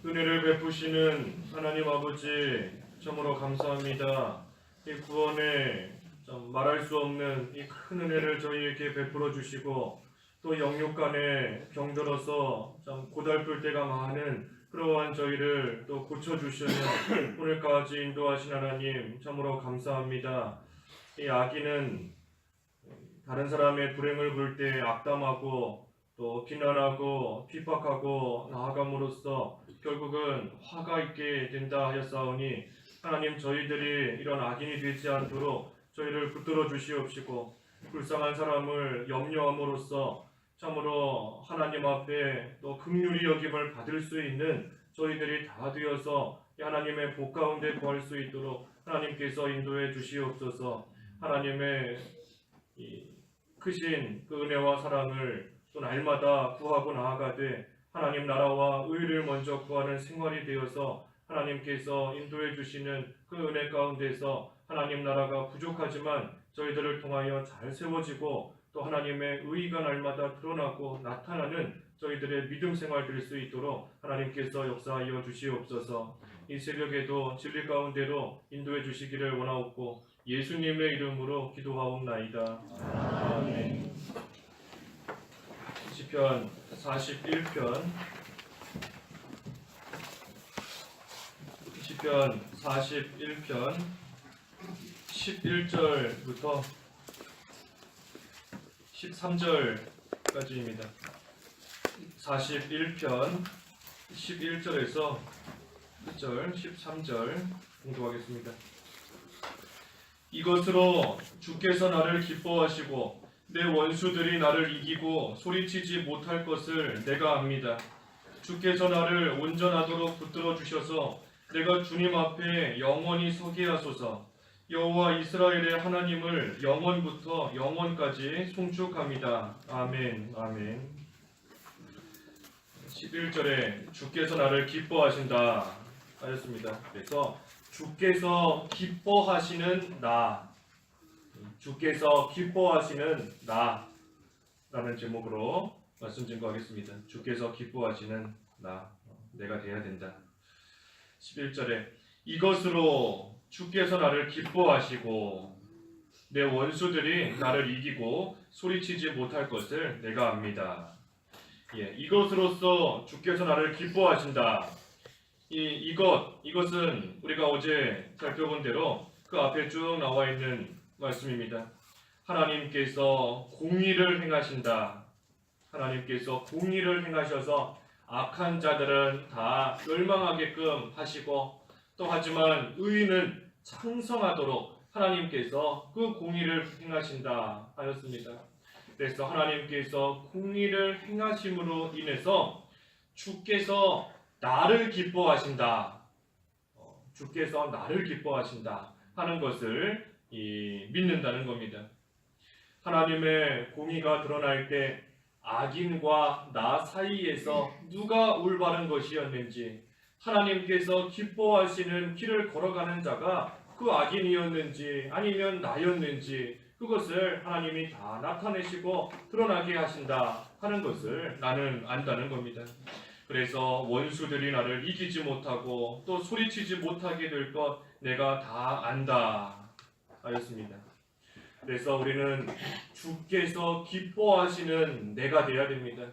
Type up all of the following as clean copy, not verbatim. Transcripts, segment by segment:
은혜를 베푸시는 하나님 아버지, 참으로 감사합니다. 이 구원에 참 말할 수 없는 이 큰 은혜를 저희에게 베풀어 주시고, 또 영육간에 병들어서 참 고달플 때가 많은 그러한 저희를 또 고쳐주시는 오늘까지 인도하신 하나님, 참으로 감사합니다. 이 악인은 다른 사람의 불행을 볼 때 악담하고 또 비난하고 핍박하고 나아감으로써 결국은 화가 있게 된다 하였사오니, 하나님, 저희들이 이런 악인이 되지 않도록 저희를 붙들어 주시옵시고, 불쌍한 사람을 염려함으로써 참으로 하나님 앞에 또 긍휼히 여김을 받을 수 있는 저희들이 다 되어서 하나님의 복 가운데 거할 수 있도록 하나님께서 인도해 주시옵소서. 하나님의 이 크신 그 은혜와 사랑을 또 날마다 구하고 나아가되 하나님 나라와 의를 먼저 구하는 생활이 되어서 하나님께서 인도해 주시는 그 은혜 가운데서 하나님 나라가 부족하지만 저희들을 통하여 잘 세워지고 또 하나님의 의의가 날마다 드러나고 나타나는 저희들의 믿음 생활 될 수 있도록 하나님께서 역사하여 주시옵소서. 이 새벽에도 진리 가운데로 인도해 주시기를 원하옵고 예수님의 이름으로 기도하옵나이다. 아멘. 시편 41편 시편 41편 11절부터 13절까지입니다. 41편 11절에서 1절 13절 공독하겠습니다. 이것으로 주께서 나를 기뻐하시고 내 원수들이 나를 이기고 소리치지 못할 것을 내가 압니다. 주께서 나를 온전하도록 붙들어 주셔서 내가 주님 앞에 영원히 서게 하소서. 여호와 이스라엘의 하나님을 영원부터 영원까지 송축합니다. 아멘. 아멘. 11절에 주께서 나를 기뻐하신다 하였습니다. 그래서 주께서 기뻐하시는 나, 주께서 기뻐하시는 나 라는 제목으로 말씀 증거하겠습니다. 주께서 기뻐하시는 나, 내가 돼야 된다. 11절에 이것으로 주께서 나를 기뻐하시고 내 원수들이 나를 이기고 소리치지 못할 것을 내가 압니다. 이것으로서 주께서 나를 기뻐하신다. 이것은 우리가 어제 살펴본 대로 그 앞에 쭉 나와 있는 말씀입니다. 하나님께서 공의를 행하신다. 하나님께서 공의를 행하셔서 악한 자들은 다 멸망하게끔 하시고, 또 하지만 의인은 창성하도록 하나님께서 그 공의를 행하신다 하였습니다. 그래서 하나님께서 공의를 행하심으로 인해서 주께서 나를 기뻐하신다, 주께서 나를 기뻐하신다 하는 것을 믿는다는 겁니다. 하나님의 공의가 드러날 때 악인과 나 사이에서 누가 올바른 것이었는지, 하나님께서 기뻐하시는 길을 걸어가는 자가 그 악인이었는지 아니면 나였는지, 그것을 하나님이 다 나타내시고 드러나게 하신다 하는 것을 나는 안다는 겁니다. 그래서 원수들이 나를 이기지 못하고 또 소리치지 못하게 될 것 내가 다 안다 하였습니다. 그래서 우리는 주께서 기뻐하시는 내가 되어야 됩니다.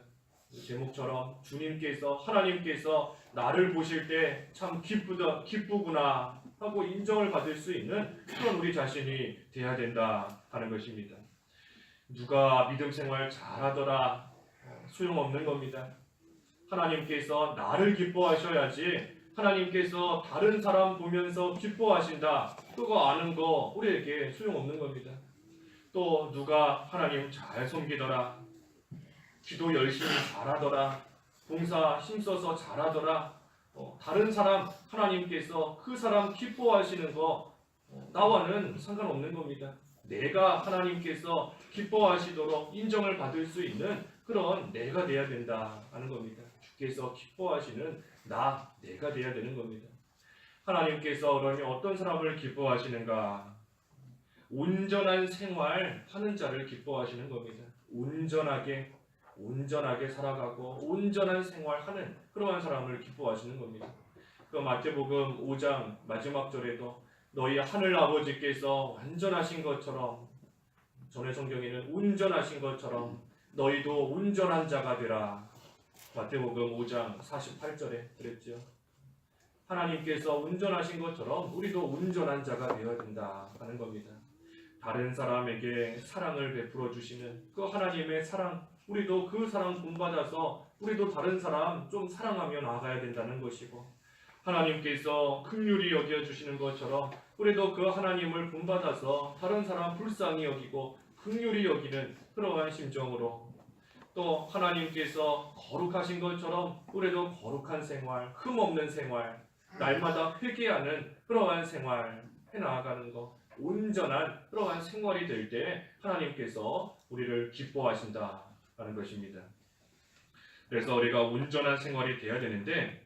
제목처럼 주님께서, 하나님께서 나를 보실 때 참 기쁘구나 하고 인정을 받을 수 있는 그런 우리 자신이 되어야 된다 하는 것입니다. 누가 믿음 생활 잘하더라 소용없는 겁니다. 하나님께서 나를 기뻐하셔야지, 하나님께서 다른 사람 보면서 기뻐하신다 그거 아는 거 우리에게 소용없는 겁니다. 또 누가 하나님 잘 섬기더라, 기도 열심히 잘하더라, 봉사 힘써서 잘하더라, 다른 사람 하나님께서 그 사람 기뻐하시는 거 나와는 상관없는 겁니다. 내가 하나님께서 기뻐하시도록 인정을 받을 수 있는 그런 내가 돼야 된다 하는 겁니다. 주께서 기뻐하시는 내가 돼야 되는 겁니다. 하나님께서 그러면 어떤 사람을 기뻐하시는가? 온전한 생활 하는 자를 기뻐하시는 겁니다. 온전하게 온전하게 살아가고 온전한 생활하는 그러한 사람을 기뻐하시는 겁니다. 그 마태복음 5장 마지막 절에도 너희 하늘 아버지께서 완전하신 것처럼, 전의 성경에는 온전하신 것처럼 너희도 온전한 자가 되라. 마태복음 5장 48절에 그랬죠. 하나님께서 온전하신 것처럼 우리도 온전한 자가 되어야 된다 하는 겁니다. 다른 사람에게 사랑을 베풀어 주시는 그 하나님의 사랑, 우리도 그 사랑 본받아서 우리도 다른 사람 좀 사랑하며 나아가야 된다는 것이고, 하나님께서 긍휼히 여겨주시는 것처럼 우리도 그 하나님을 본받아서 다른 사람 불쌍히 여기고 긍휼히 여기는 그러한 심정으로, 또 하나님께서 거룩하신 것처럼 우리도 거룩한 생활, 흠없는 생활, 날마다 회개하는 그러한 생활 해나가는 것, 온전한 그러한 생활이 될 때 하나님께서 우리를 기뻐하신다라는 것입니다. 그래서 우리가 온전한 생활이 돼야 되는데,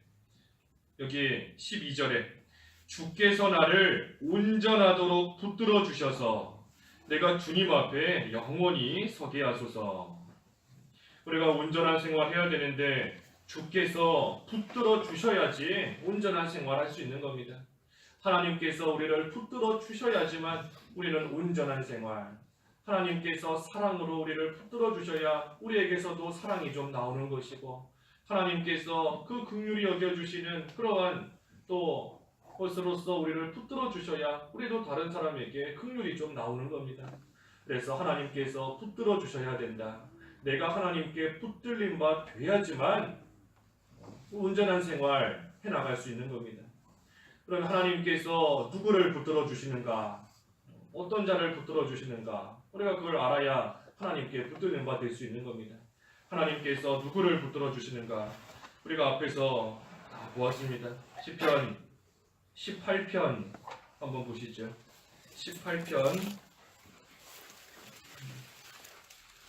여기 12절에 주께서 나를 온전하도록 붙들어 주셔서 내가 주님 앞에 영원히 서게 하소서. 우리가 온전한 생활 해야 되는데 주께서 붙들어 주셔야지 온전한 생활 할 수 있는 겁니다. 하나님께서 우리를 붙들어 주셔야지만 우리는 온전한 생활, 하나님께서 사랑으로 우리를 붙들어 주셔야 우리에게서도 사랑이 좀 나오는 것이고, 하나님께서 그 긍휼히 여겨주시는 그러한 또 것으로서 우리를 붙들어 주셔야 우리도 다른 사람에게 긍휼이 좀 나오는 겁니다. 그래서 하나님께서 붙들어 주셔야 된다. 내가 하나님께 붙들린 바 돼야지만 온전한 생활 해나갈 수 있는 겁니다. 그럼 하나님께서 누구를 붙들어 주시는가, 어떤 자를 붙들어 주시는가, 우리가 그걸 알아야 하나님께 붙들린 바 될 수 있는 겁니다. 하나님께서 누구를 붙들어 주시는가, 우리가 앞에서 다 보았습니다. 시편 18편 한번 보시죠. 18편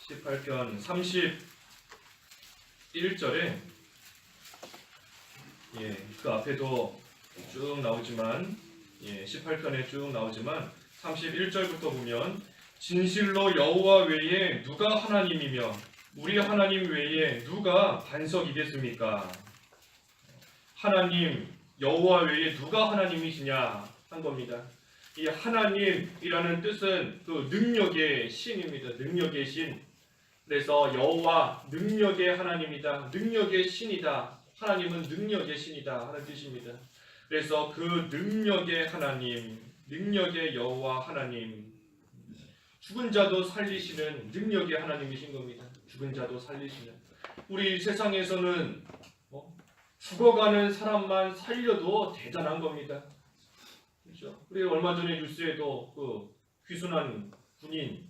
31절에 그 앞에도 쭉 나오지만 18편에 쭉 나오지만 31절부터 보면 진실로 여호와 외에 누가 하나님이며 우리 하나님 외에 누가 반석이겠습니까? 하나님 여호와 외에 누가 하나님이시냐 한 겁니다. 이 하나님이라는 뜻은 그 능력의 신입니다. 능력의 신. 그래서 여호와 능력의 하나님이다. 능력의 신이다. 하나님은 능력의 신이다 하는 뜻입니다. 그래서 그 능력의 하나님, 능력의 여호와 하나님, 죽은 자도 살리시는 능력의 하나님이신 겁니다. 죽은 자도 살리시는. 우리 세상에서는 죽어가는 사람만 살려도 대단한 겁니다. 그렇죠? 우리 얼마 전에 뉴스에도 그 귀순한 군인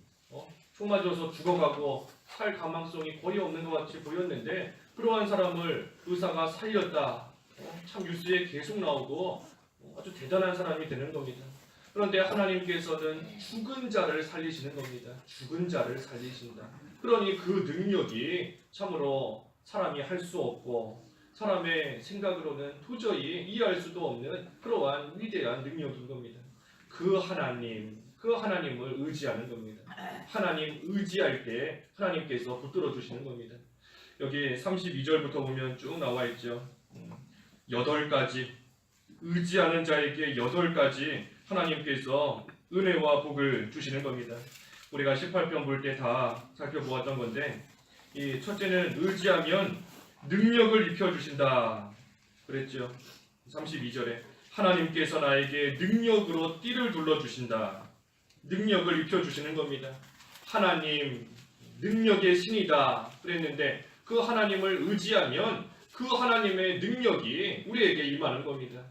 총 맞아서 죽어가고 살 가망성이 거의 없는 것 같이 보였는데 그러한 사람을 의사가 살렸다. 참 뉴스에 계속 나오고 아주 대단한 사람이 되는 겁니다. 그런데 하나님께서는 죽은 자를 살리시는 겁니다. 죽은 자를 살리신다. 그러니 그 능력이 참으로 사람이 할 수 없고 사람의 생각으로는 도저히 이해할 수도 없는 그러한 위대한 능력인 겁니다. 그 하나님을 의지하는 겁니다. 하나님 의지할 때 하나님께서 붙들어 주시는 겁니다. 여기 32절부터 보면 쭉 나와 있죠. 8가지 의지하는 자에게 8가지 하나님께서 은혜와 복을 주시는 겁니다. 우리가 18편 볼 때 다 살펴보았던 건데, 이 첫째는 의지하면 능력을 입혀주신다 그랬죠. 32절에 하나님께서 나에게 능력으로 띠를 둘러주신다. 능력을 입혀주시는 겁니다. 하나님 능력의 신이다 그랬는데 그 하나님을 의지하면 그 하나님의 능력이 우리에게 임하는 겁니다.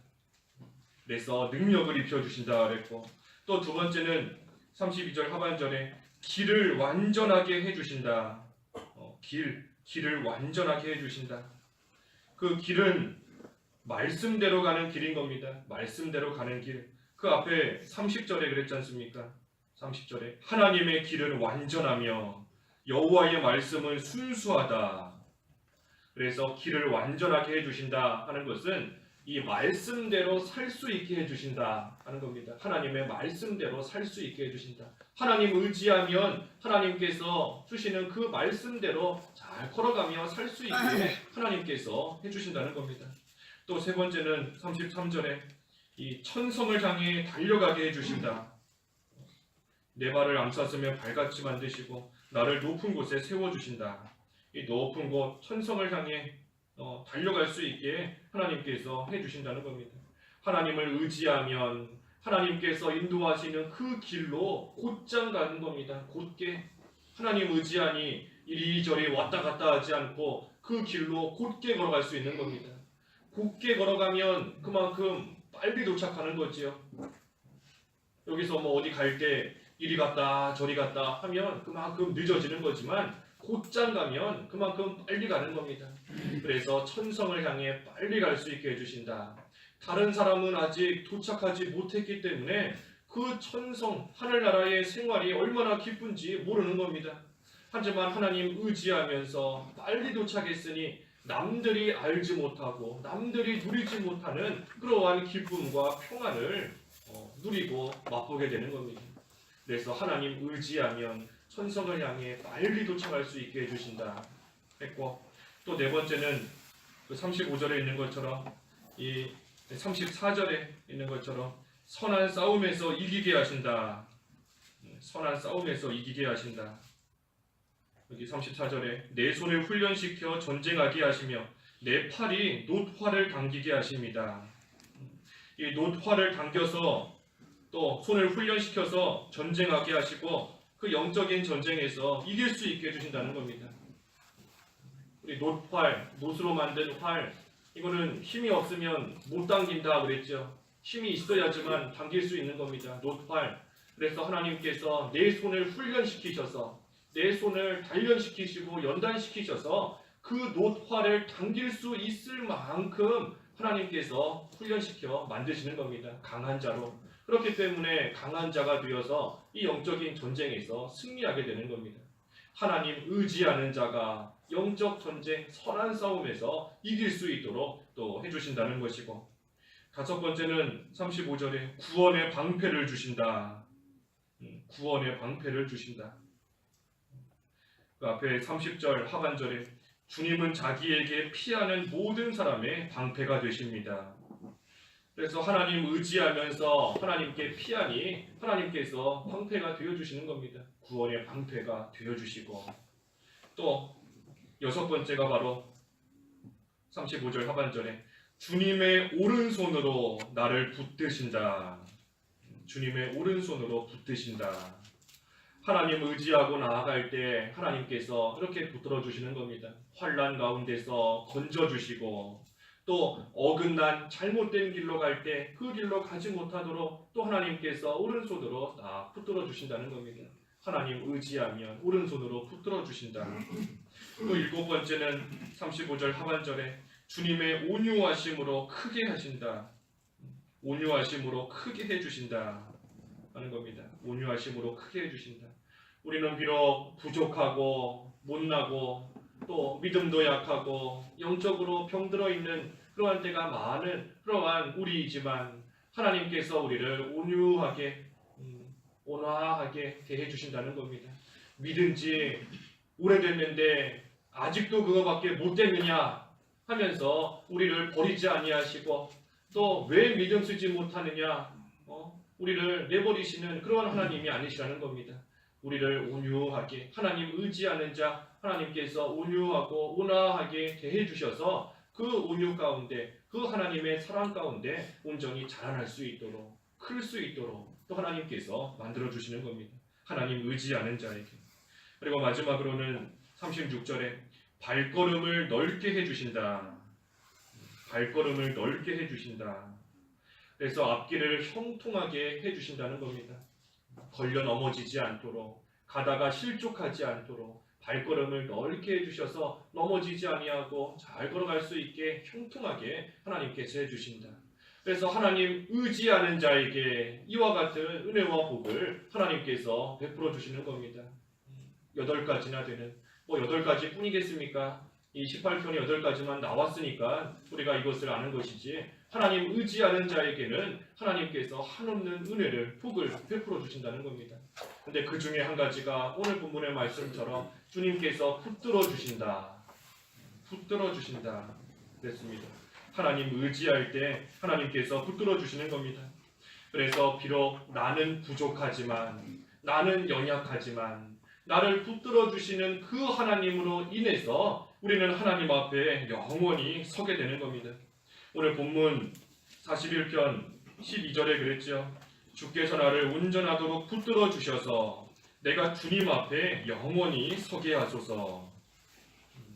그래서 능력을 입혀주신다 그랬고, 또 두 번째는 32절 하반절에 길을 완전하게 해주신다. 길을 완전하게 해주신다. 그 길은 말씀대로 가는 길인 겁니다. 말씀대로 가는 길. 그 앞에 30절에 그랬지 않습니까? 30절에 하나님의 길은 완전하며 여호와의 말씀은 순수하다. 그래서 길을 완전하게 해주신다 하는 것은 이 말씀대로 살 수 있게 해주신다 하는 겁니다. 하나님의 말씀대로 살 수 있게 해주신다. 하나님 의지하면 하나님께서 주시는 그 말씀대로 잘 걸어가며 살 수 있게 하나님께서 해주신다는 겁니다. 또 세 번째는 33절에 이 천성을 향해 달려가게 해주신다. 내 발을 암쌌으며 발같이 만드시고 나를 높은 곳에 세워주신다. 이 높은 곳 천성을 향해 달려갈 수 있게 하나님께서 해주신다는 겁니다. 하나님을 의지하면 하나님께서 인도하시는 그 길로 곧장 가는 겁니다. 곧게 하나님 의지하니 이리저리 왔다 갔다 하지 않고 그 길로 곧게 걸어갈 수 있는 겁니다. 곧게 걸어가면 그만큼 빨리 도착하는 거지요. 여기서 뭐 어디 갈 때 이리 갔다 저리 갔다 하면 그만큼 늦어지는 거지만 곧장 가면 그만큼 빨리 가는 겁니다. 그래서 천성을 향해 빨리 갈 수 있게 해주신다. 다른 사람은 아직 도착하지 못했기 때문에 그 천성, 하늘나라의 생활이 얼마나 기쁜지 모르는 겁니다. 하지만 하나님 의지하면서 빨리 도착했으니 남들이 알지 못하고 남들이 누리지 못하는 그러한 기쁨과 평안을 누리고 맛보게 되는 겁니다. 그래서 하나님 의지하면 천성을 향해 빨리 도착할 수 있게 해주신다 했고, 또 네 번째는 그 35절에 있는 것처럼 이 34절에 있는 것처럼 선한 싸움에서 이기게 하신다. 선한 싸움에서 이기게 하신다. 여기 34절에 내 손을 훈련시켜 전쟁하게 하시며 내 팔이 놋활을 당기게 하십니다. 이 놋활을 당겨서 또 손을 훈련시켜서 전쟁하게 하시고 그 영적인 전쟁에서 이길 수 있게 해주신다는 겁니다. 우리 놋활, 놋으로 만든 활, 이거는 힘이 없으면 못 당긴다 그랬죠. 힘이 있어야지만 당길 수 있는 겁니다. 놋활. 그래서 하나님께서 내 손을 훈련시키셔서 내 손을 단련시키시고 연단시키셔서 그 놋활을 당길 수 있을 만큼 하나님께서 훈련시켜 만드시는 겁니다. 강한 자로. 그렇기 때문에 강한 자가 되어서 이 영적인 전쟁에서 승리하게 되는 겁니다. 하나님 의지하는 자가 영적 전쟁, 선한 싸움에서 이길 수 있도록 또 해주신다는 것이고, 다섯 번째는 35절에 구원의 방패를 주신다. 구원의 방패를 주신다. 그 앞에 30절 하반절에 주님은 자기에게 피하는 모든 사람의 방패가 되십니다. 그래서 하나님 의지하면서 하나님께 피하니 하나님께서 방패가 되어주시는 겁니다. 구원의 방패가 되어주시고, 또 여섯 번째가 바로 35절 하반절에 주님의 오른손으로 나를 붙드신다. 주님의 오른손으로 붙드신다. 하나님 의지하고 나아갈 때 하나님께서 이렇게 붙들어 주시는 겁니다. 환난 가운데서 건져주시고, 또 어긋난 잘못된 길로 갈 때 그 길로 가지 못하도록 또 하나님께서 오른손으로 딱 붙들어 주신다는 겁니다. 하나님 의지하면 오른손으로 붙들어 주신다. 또 일곱 번째는 35절 하반절에 주님의 온유하심으로 크게 하신다. 온유하심으로 크게 해주신다 하는 겁니다. 온유하심으로 크게 해주신다. 우리는 비록 부족하고 못나고 또 믿음도 약하고 영적으로 병들어 있는 그러한 때가 많은 그러한 우리이지만 하나님께서 우리를 온유하게 온화하게 대해 주신다는 겁니다. 믿은 지 오래됐는데 아직도 그거밖에 못 됐느냐 하면서 우리를 버리지 아니하시고 또 왜 믿음 쓰지 못하느냐 우리를 내버리시는 그런 하나님이 아니시라는 겁니다. 우리를 온유하게 하나님 의지하는 자 하나님께서 온유하고 온화하게 대해 주셔서 그 온유 가운데 그 하나님의 사랑 가운데 온전히 자라날 수 있도록 클 수 있도록 또 하나님께서 만들어 주시는 겁니다. 하나님 의지하는 자에게. 그리고 마지막으로는 36절에 발걸음을 넓게 해주신다. 발걸음을 넓게 해주신다. 그래서 앞길을 형통하게 해주신다는 겁니다. 걸려 넘어지지 않도록 가다가 실족하지 않도록 발걸음을 넓게 해주셔서 넘어지지 아니하고 잘 걸어갈 수 있게 형통하게 하나님께서 해주신다. 그래서 하나님 의지하는 자에게 이와 같은 은혜와 복을 하나님께서 베풀어 주시는 겁니다. 8가지나 되는 8가지 뿐이겠습니까? 이 18편이 8가지만 나왔으니까 우리가 이것을 아는 것이지, 하나님 의지하는 자에게는 하나님께서 한없는 은혜를, 복을 베풀어 주신다는 겁니다. 근데 그 중에 한 가지가 오늘 본문의 말씀처럼 주님께서 붙들어 주신다. 붙들어 주신다 그랬습니다. 하나님 의지할 때 하나님께서 붙들어 주시는 겁니다. 그래서 비록 나는 부족하지만, 나는 연약하지만 나를 붙들어 주시는 그 하나님으로 인해서 우리는 하나님 앞에 영원히 서게 되는 겁니다. 오늘 본문 41편 12절에 그랬죠. 주께서 나를 운전하도록 붙들어 주셔서 내가 주님 앞에 영원히 서게 하소서.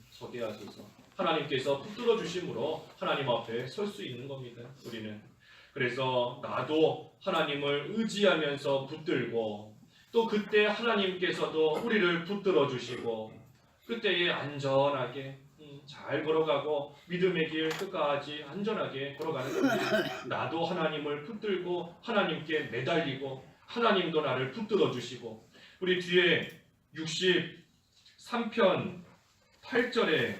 서게 하소서. 하나님께서 붙들어 주심으로 하나님 앞에 설 수 있는 겁니다. 우리는. 그래서 나도 하나님을 의지하면서 붙들고, 또 그때 하나님께서도 우리를 붙들어 주시고, 그때에 안전하게 잘 걸어가고 믿음의 길 끝까지 안전하게 걸어가는 겁니다. 나도 하나님을 붙들고 하나님께 매달리고 하나님도 나를 붙들어 주시고. 우리 뒤에 63편 8절에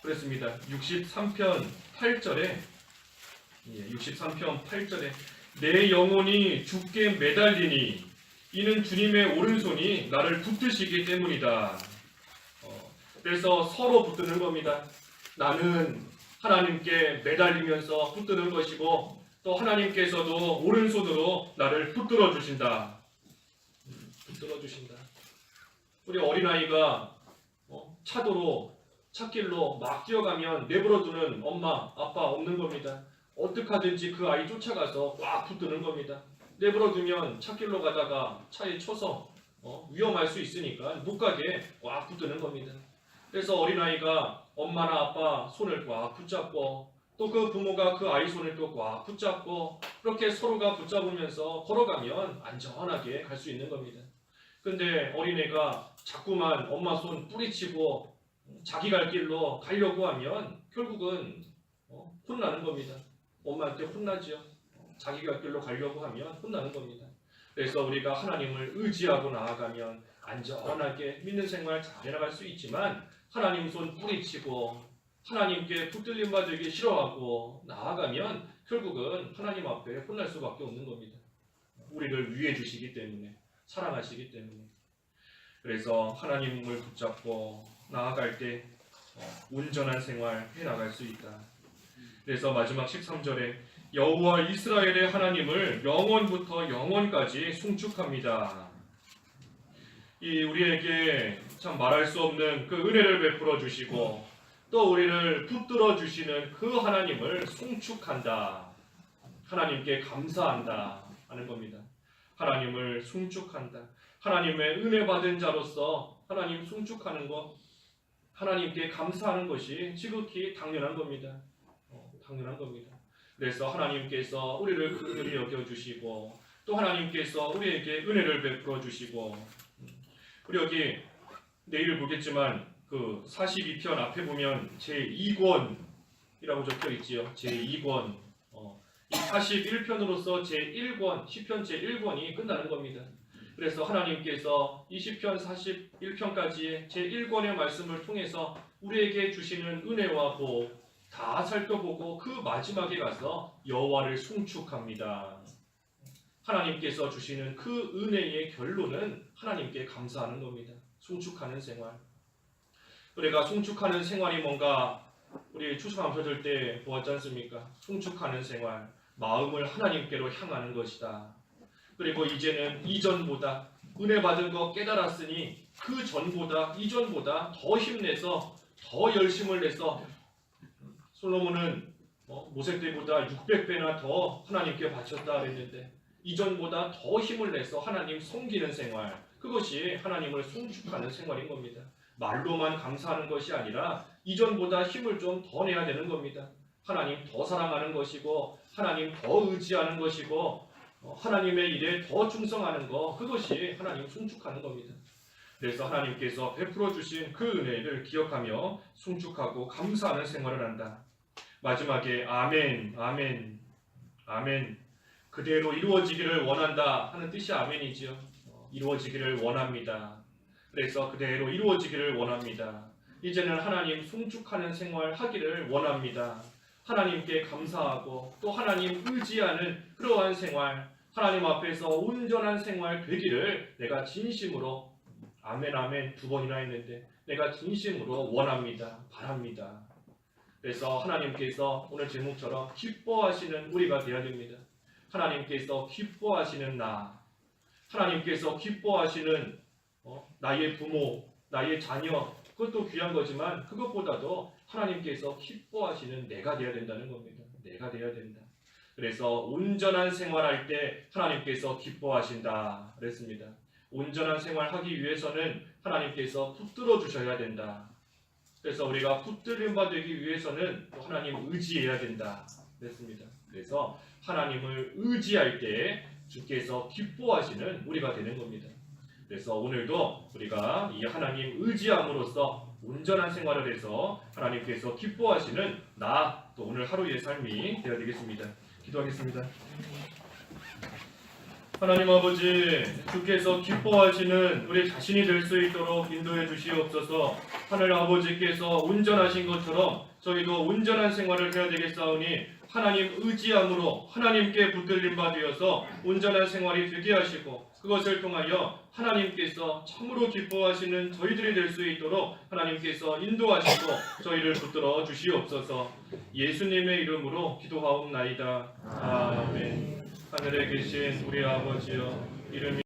그랬습니다. 63편 8절에 63편 8절에 내 영혼이 주께 매달리니 이는 주님의 오른손이 나를 붙드시기 때문이다. 그래서 서로 붙드는 겁니다. 나는 하나님께 매달리면서 붙드는 것이고, 또 하나님께서도 오른손으로 나를 붙들어 주신다. 붙들어 주신다. 우리 어린아이가 차도로, 찻길로 막 뛰어가면 내버려두는 엄마, 아빠 없는 겁니다. 어떻게 하든지 그 아이 쫓아가서 꽉 붙드는 겁니다. 내버려두면 찻길로 가다가 차에 쳐서 위험할 수 있으니까 못 가게 꽉 붙드는 겁니다. 그래서 어린아이가 엄마나 아빠 손을 꽉 붙잡고, 또 그 부모가 그 아이 손을 또 꽉 붙잡고, 그렇게 서로가 붙잡으면서 걸어가면 안전하게 갈 수 있는 겁니다. 근데 어린애가 자꾸만 엄마 손 뿌리치고 자기 갈 길로 가려고 하면 결국은 혼나는 겁니다. 엄마한테 혼나지요. 자기 갈 길로 가려고 하면 혼나는 겁니다. 그래서 우리가 하나님을 의지하고 나아가면 안전하게 믿는 생활 잘 해나갈 수 있지만, 하나님 손 뿌리치고 하나님께 붙들림 받기 싫어하고 나아가면 결국은 하나님 앞에 혼날 수밖에 없는 겁니다. 우리를 위해 주시기 때문에, 사랑하시기 때문에. 그래서 하나님을 붙잡고 나아갈 때 온전한 생활 해나갈 수 있다. 그래서 마지막 13절에 여호와 이스라엘의 하나님을 영원부터 영원까지 송축합니다. 이 우리에게 참 말할 수 없는 그 은혜를 베풀어 주시고, 또 우리를 붙들어 주시는 그 하나님을 송축한다. 하나님께 감사한다 하는 겁니다. 하나님을 송축한다. 하나님의 은혜 받은 자로서 하나님 송축하는 것, 하나님께 감사하는 것이 지극히 당연한 겁니다. 당연한 겁니다. 그래서 하나님께서 우리를 긍휼히 여겨주시고, 또 하나님께서 우리에게 은혜를 베풀어 주시고, 우리 여기 내일 보겠지만 그 42편 앞에 보면 제2권이라고 적혀 있지요. 제2권. 이 41편으로서 제1권, 시편 제1권이 끝나는 겁니다. 그래서 하나님께서 이 시편 41편까지의 제1권의 말씀을 통해서 우리에게 주시는 은혜와 복 다 살펴보고 그 마지막에 가서 여호와를 송축합니다. 하나님께서 주시는 그 은혜의 결론은 하나님께 감사하는 겁니다. 송축하는 생활. 우리가 송축하는 생활이 뭔가 우리 추수감사절 때 보았지 않습니까? 송축하는 생활, 마음을 하나님께로 향하는 것이다. 그리고 이제는 이전보다 은혜 받은 거 깨달았으니 그 전보다 이전보다 더 힘내서 더 열심을 내서, 솔로몬은 모세 때보다 600배나 더 하나님께 바쳤다 그랬는데 이전보다 더 힘을 내서 하나님 섬기는 생활, 그것이 하나님을 송축하는 생활인 겁니다. 말로만 감사하는 것이 아니라 이전보다 힘을 좀 더 내야 되는 겁니다. 하나님 더 사랑하는 것이고, 하나님 더 의지하는 것이고, 하나님의 일에 더 충성하는 것, 그것이 하나님 송축하는 겁니다. 그래서 하나님께서 베풀어 주신 그 은혜를 기억하며 송축하고 감사하는 생활을 한다. 마지막에 아멘, 아멘, 아멘, 그대로 이루어지기를 원한다 하는 뜻이 아멘이지요. 이루어지기를 원합니다. 그래서 그대로 이루어지기를 원합니다. 이제는 하나님 송축하는 생활 하기를 원합니다. 하나님께 감사하고 또 하나님 의지하는 그러한 생활, 하나님 앞에서 온전한 생활 되기를 내가 진심으로 아멘 아멘 2번이나 했는데 내가 진심으로 원합니다. 바랍니다. 그래서 하나님께서 오늘 제목처럼 기뻐하시는 우리가 되어야 됩니다. 하나님께서 기뻐하시는 나, 하나님께서 기뻐하시는 나의 부모, 나의 자녀, 그것도 귀한 거지만 그것보다도 하나님께서 기뻐하시는 내가 되어야 된다는 겁니다. 내가 되어야 된다. 그래서 온전한 생활할 때 하나님께서 기뻐하신다 그랬습니다. 온전한 생활하기 위해서는 하나님께서 붙들어 주셔야 된다. 그래서 우리가 붙들림 받기 위해서는 또 하나님 의지해야 된다 그랬습니다. 그래서 하나님을 의지할 때 주께서 기뻐하시는 우리가 되는 겁니다. 그래서 오늘도 우리가 이 하나님 의지함으로써 온전한 생활을 해서 하나님께서 기뻐하시는 나 또 오늘 하루의 삶이 되어야 되겠습니다. 기도하겠습니다. 하나님 아버지, 주께서 기뻐하시는 우리 자신이 될 수 있도록 인도해 주시옵소서. 하늘 아버지께서 온전하신 것처럼 저희도 온전한 생활을 해야 되겠사오니 하나님 의지함으로 하나님께 붙들림 받으어서 온전한 생활이 되게 하시고 그것을 통하여 하나님께서 참으로 기뻐하시는 저희들이 될 수 있도록 하나님께서 인도하시고 저희를 붙들어 주시옵소서. 예수님의 이름으로 기도하옵나이다. 아멘. 하늘에 계신 우리 아버지여, 이름이